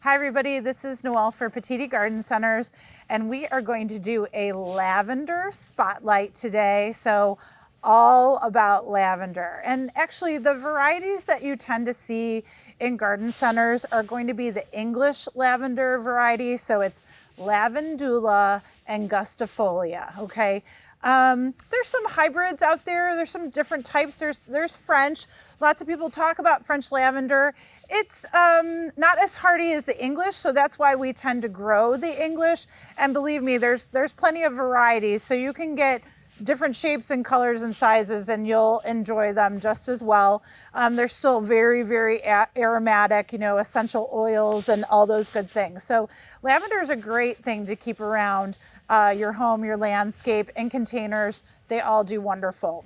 Hi everybody, this is Noelle for Petitti Garden Centers, and we are going to do a lavender spotlight today. So all about lavender. And actually the varieties that you tend to see in garden centers are going to be the English lavender variety. So it's lavandula and gustifolia, okay? There's some hybrids out there. There's some different types. There's French. Lots of people talk about French lavender. It's not as hardy as the English, so that's why we tend to grow the English. And believe me, there's plenty of varieties, so you can get different shapes and colors and sizes, and you'll enjoy them just as well. They're still very, very aromatic, you know, essential oils and all those good things. So lavender is a great thing to keep around your home, your landscape, in containers. They all do wonderful.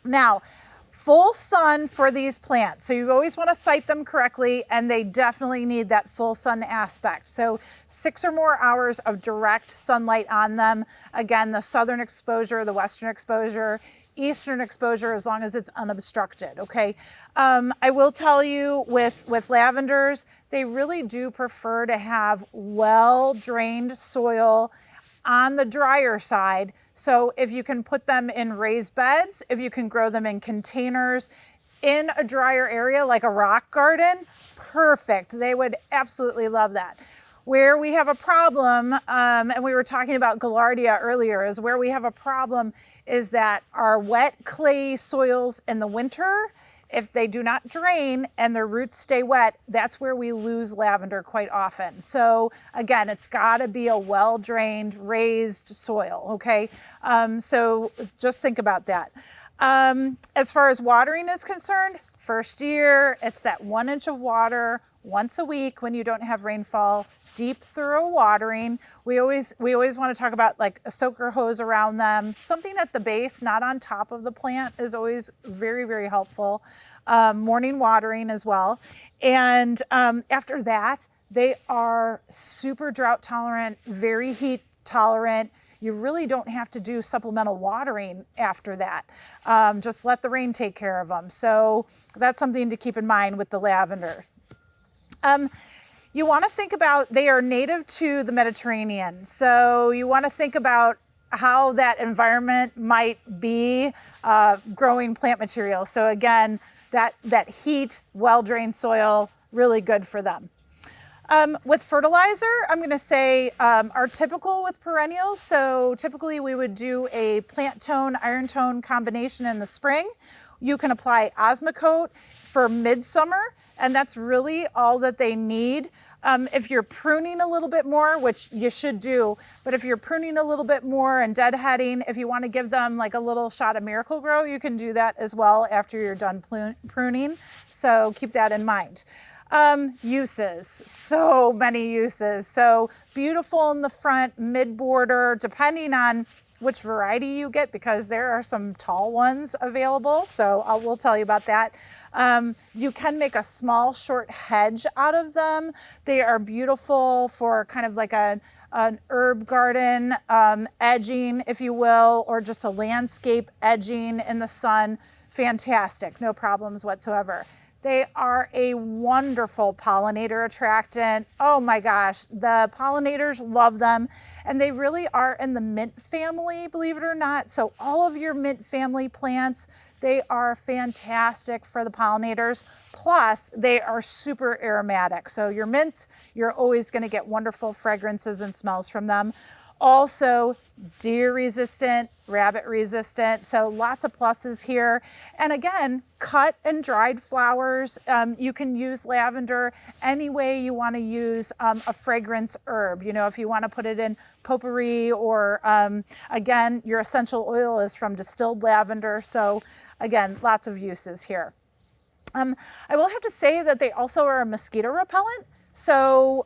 Now, full sun for these plants. So you always want to site them correctly, and they definitely need that full sun aspect. So 6 or more hours of direct sunlight on them. Again, the southern exposure, the western exposure, eastern exposure, as long as it's unobstructed, okay? I will tell you with lavenders, they really do prefer to have well-drained soil on the drier side. So if you can put them in raised beds, if you can grow them in containers in a drier area like a rock garden, perfect. They would absolutely love that. Where we have a problem, and we were talking about Gaillardia earlier, is where we have a problem is that our wet clay soils in the winter, if they do not drain and their roots stay wet, that's where we lose lavender quite often. So again, it's gotta be a well-drained, raised soil, okay? So just think about that. As far as watering is concerned, first year, it's that 1 inch of water once a week when you don't have rainfall. Deep, thorough watering. We always want to talk about like a soaker hose around them. Something at the base, not on top of the plant, is always very, very helpful. Morning watering as well. And after that, they are super drought tolerant, very heat tolerant. You really don't have to do supplemental watering after that. Just let the rain take care of them. So that's something to keep in mind with the lavender. You want to think about, they are native to the Mediterranean. So you want to think about how that environment might be growing plant material. So again, that heat, well-drained soil, really good for them. With fertilizer, I'm going to say are typical with perennials. So typically we would do a plant tone, iron tone combination in the spring. You can apply Osmocote for midsummer, and that's really all that they need. If you're pruning a little bit more, which you should do, but if you're pruning a little bit more and deadheading, if you want to give them like a little shot of Miracle-Gro, you can do that as well after you're done pruning. So keep that in mind. Uses, so many uses. So beautiful in the front, mid-border, depending on which variety you get, because there are some tall ones available. So we'll tell you about that. You can make a small short hedge out of them. They are beautiful for kind of like an herb garden edging, if you will, or just a landscape edging in the sun. Fantastic, no problems whatsoever. They are a wonderful pollinator attractant. Oh my gosh, the pollinators love them. And they really are in the mint family, believe it or not. So all of your mint family plants, they are fantastic for the pollinators. Plus, they are super aromatic. So your mints, you're always going to get wonderful fragrances and smells from them. Also deer resistant, rabbit resistant, so lots of pluses here. And again, cut and dried flowers. You can use lavender any way you want to use a fragrance herb. You know, if you want to put it in potpourri, or again, your essential oil is from distilled lavender. So again, lots of uses here. I will have to say that they also are a mosquito repellent. So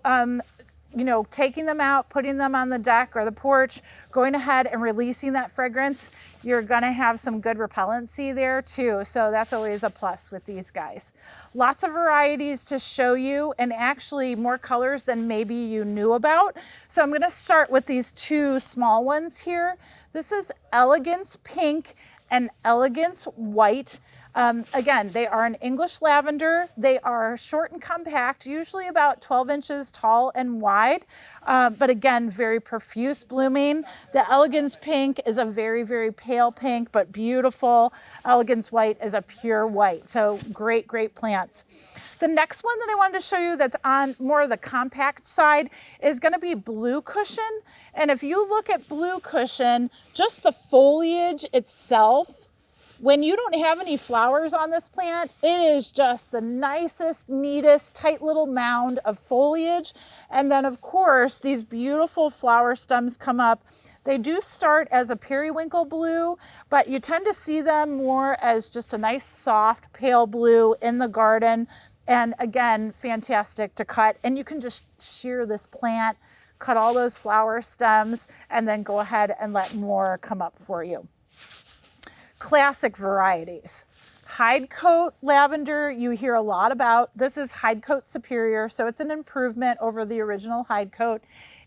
you know, taking them out, putting them on the deck or the porch, going ahead and releasing that fragrance, you're gonna have some good repellency there too. So that's always a plus with these guys. Lots of varieties to show you, and actually more colors than maybe you knew about. So I'm gonna start with these 2 small ones here. This is Ellegance Pink and Ellegance White. Again, they are an English lavender. They are short and compact, usually about 12 inches tall and wide, but again, very profuse blooming. The Elegance pink is a very, very pale pink, but beautiful. Elegance white is a pure white. So great, great plants. The next one that I wanted to show you that's on more of the compact side is going to be blue cushion. And if you look at blue cushion, just the foliage itself, when you don't have any flowers on this plant, it is just the nicest, neatest, tight little mound of foliage. And then of course, these beautiful flower stems come up. They do start as a periwinkle blue, but you tend to see them more as just a nice, soft, pale blue in the garden. And again, fantastic to cut. And you can just shear this plant, cut all those flower stems, and then go ahead and let more come up for you. Classic varieties. Hidcote lavender, you hear a lot about. This is Hidcote Superior, so it's an improvement over the original Hidcote.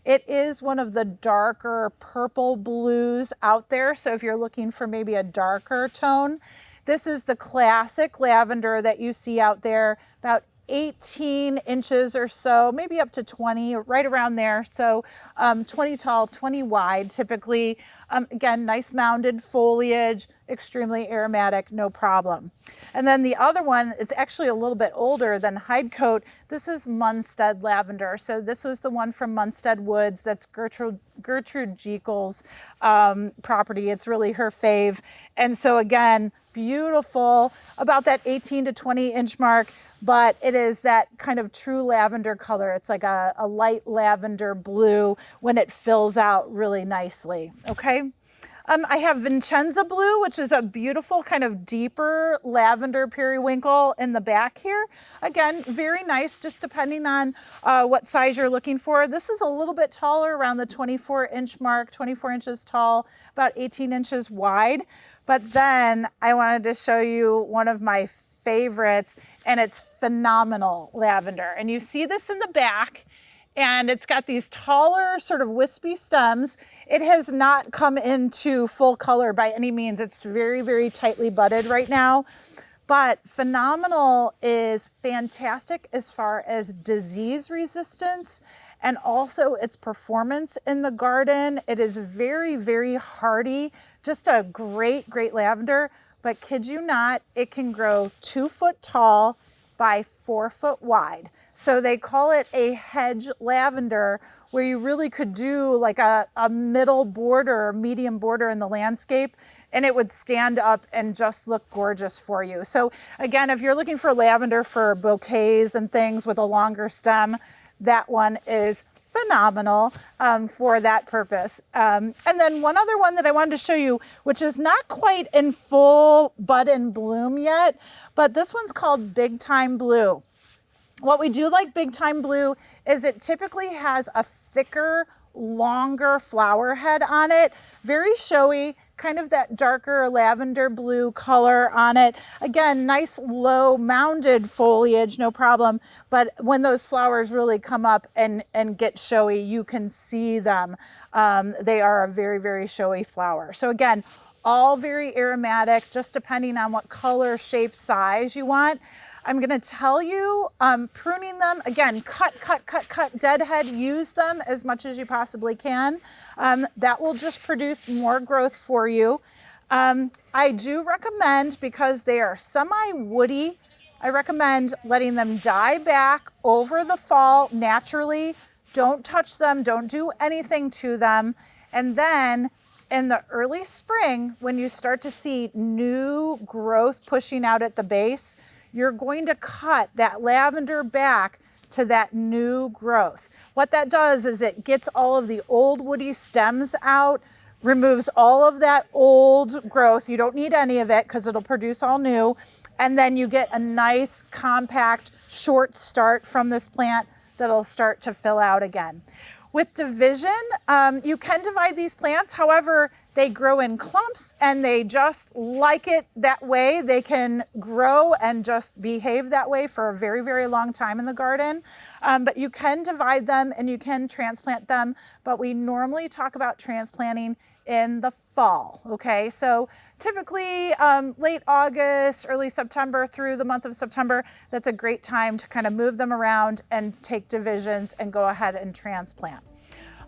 It is one of the darker purple blues out there, so if you're looking for maybe a darker tone, this is the classic lavender that you see out there, about 18 inches or so, maybe up to 20, right around there. So 20 tall, 20 wide, typically. Again, nice mounded foliage, extremely aromatic, no problem. And then the other one, it's actually a little bit older than Hidcote. This is Munstead lavender. So this was the one from Munstead Woods. That's Gertrude Jekyll's property. It's really her fave. And so again, beautiful, about that 18 to 20 inch mark, but it is that kind of true lavender color. It's like a light lavender blue when it fills out really nicely. Okay. I have Vincenza blue, which is a beautiful kind of deeper lavender periwinkle in the back here. Again, very nice, just depending on what size you're looking for. This is a little bit taller, around the 24-inch mark, 24 inches tall, about 18 inches wide. But then I wanted to show you one of my favorites, and it's phenomenal lavender. And you see this in the back. And it's got these taller, sort of wispy stems. It has not come into full color by any means. It's very, very tightly budded right now. But phenomenal is fantastic as far as disease resistance and also its performance in the garden. It is very, very hardy, just a great, great lavender. But kid you not, it can grow 2 foot tall by 4 foot wide. So they call it a hedge lavender, where you really could do like a middle border or medium border in the landscape, and it would stand up and just look gorgeous for you. So again, if you're looking for lavender for bouquets and things with a longer stem, that one is phenomenal for that purpose. And then one other one that I wanted to show you, which is not quite in full bud and bloom yet, but this one's called Big Time Blue. What we do like Big Time Blue is it typically has a thicker, longer flower head on it, very showy, kind of that darker lavender blue color on it. Again, nice low mounded foliage, no problem. But when those flowers really come up and get showy, you can see them. They are a very, very showy flower. So again, all very aromatic, just depending on what color, shape, size you want. I'm going to tell you, pruning them, again, cut, deadhead, use them as much as you possibly can. That will just produce more growth for you. I do recommend, because they are semi-woody, I recommend letting them die back over the fall naturally. Don't touch them, don't do anything to them. And then in the early spring, when you start to see new growth pushing out at the base, you're going to cut that lavender back to that new growth. What that does is it gets all of the old woody stems out, removes all of that old growth. You don't need any of it because it'll produce all new. And then you get a nice, compact, short start from this plant that'll start to fill out again. With division, you can divide these plants. However, they grow in clumps and they just like it that way. They can grow and just behave that way for a very, very long time in the garden. But you can divide them and you can transplant them. But we normally talk about transplanting in the fall. Okay, so typically late August, early September through the month of September, that's a great time to kind of move them around and take divisions and go ahead and transplant.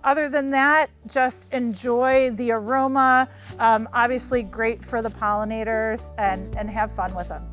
Other than that, just enjoy the aroma. Obviously great for the pollinators, and have fun with them.